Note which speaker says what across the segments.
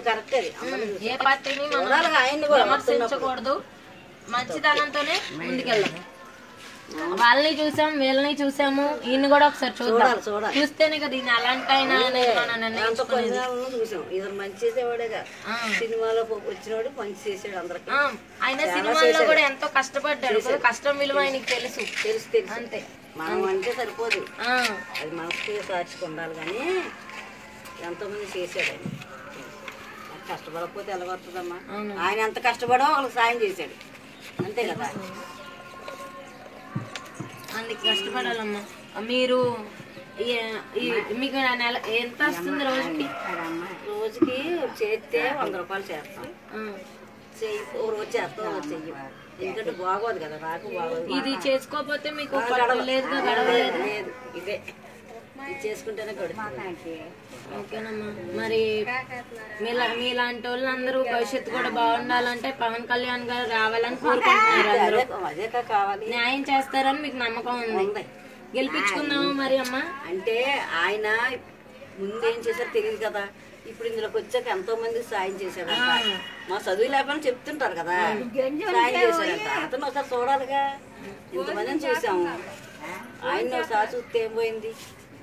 Speaker 1: పార్టీలు ఏ పార్టీని మనం విమర్శించకూడదు, మంచితనంతోనే ముందుకెళ్దాం. వాళ్ళని చూసాం, వీళ్ళని చూసాము, ఈయన కూడా ఒకసారి చూద్దాం. చూస్తేనే కదా ఈయన అలాంటి ఆయన మనం నిర్ణయించుకునేది. ఆయన సినిమాల్లో కూడా ఎంతో కష్టపడ్డాడు, కష్టం విలువ ఆయనకి తెలుసు. అంతే,
Speaker 2: మనం అంటే సరిపోదు, అది మనసుకి సాక్షికి ఉండాలి. కానీ ఎంతో మంది చేశాడు ఆయన. కష్టపడకపోతే ఎలా వస్తుందమ్మా? ఆయన ఎంత కష్టపడో వాళ్ళకి సాయం చేశాడు, అంతే కదా.
Speaker 1: అందుకు కష్టపడాలమ్మా. మీరు మీకు నెల ఎంత వస్తుంది రోజుకి?
Speaker 2: రోజుకి చేస్తే 100 రూపాయలు చేస్తాం. రోజు చేస్తాం, రోజు చెయ్యం. ఎందుకంటే బాగోదు కదా, నాకు బాగోదు.
Speaker 1: ఇది చేసుకోకపోతే మీకు గడవలేదు, గడవలేదు.
Speaker 2: లేదు, ఇదే ఇది చేసుకుంటేనే గడుపుతుంది.
Speaker 1: ఓకేనమ్మా. మరి మీలాంటి వాళ్ళు అందరూ భవిష్యత్తు కూడా బాగుండాలంటే పవన్ కళ్యాణ్ గారు రావాలని కోరుకుంటున్నారు.
Speaker 2: అదే కావాలి,
Speaker 1: న్యాయం చేస్తారని మీకు నమ్మకం ఉంది. గెలిపించుకుందాము మరి అమ్మ.
Speaker 2: అంటే ఆయన ముందేం చేశారో తెలియదు కదా, ఇప్పుడు ఇందులోకి వచ్చాక ఎంతో మంది సాయం చేశాడంట. మా చదువు లేకపోయినా చెప్తుంటారు కదా, సాయం చేశాడంట. అతను ఒకసారి చూడాలిగా, ఇంతమందిని చూసాము. ఆయన ఒకసారి చూస్తే ఏం పోయింది?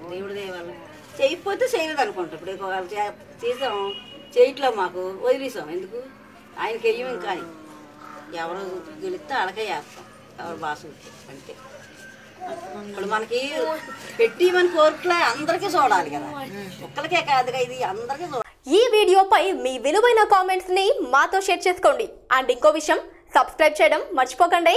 Speaker 2: దేవుడి దేవాల చేయకపోతే చేయలేదు అనుకుంటా. ఇప్పుడు చేసాం, చేయట్లో మాకు వదిలేసాం. ఎందుకు ఆయనకి వెయ్యం? ఇంకా ఎవరు గెలిస్తే వాళ్ళకే చేస్తాం, ఎవరు బాగా అంతే. ఇప్పుడు మనకి పెట్టి మన కోరికలే అందరికీ చూడాలి కదా, ఒక్కరికే కాదుగా, ఇది అందరికీ చూడాలి.
Speaker 3: ఈ వీడియోపై మీ విలువైన కామెంట్స్ ని మాతో షేర్ చేసుకోండి. అండ్ ఇంకో విషయం, సబ్స్క్రైబ్ చేయడం మర్చిపోకండి.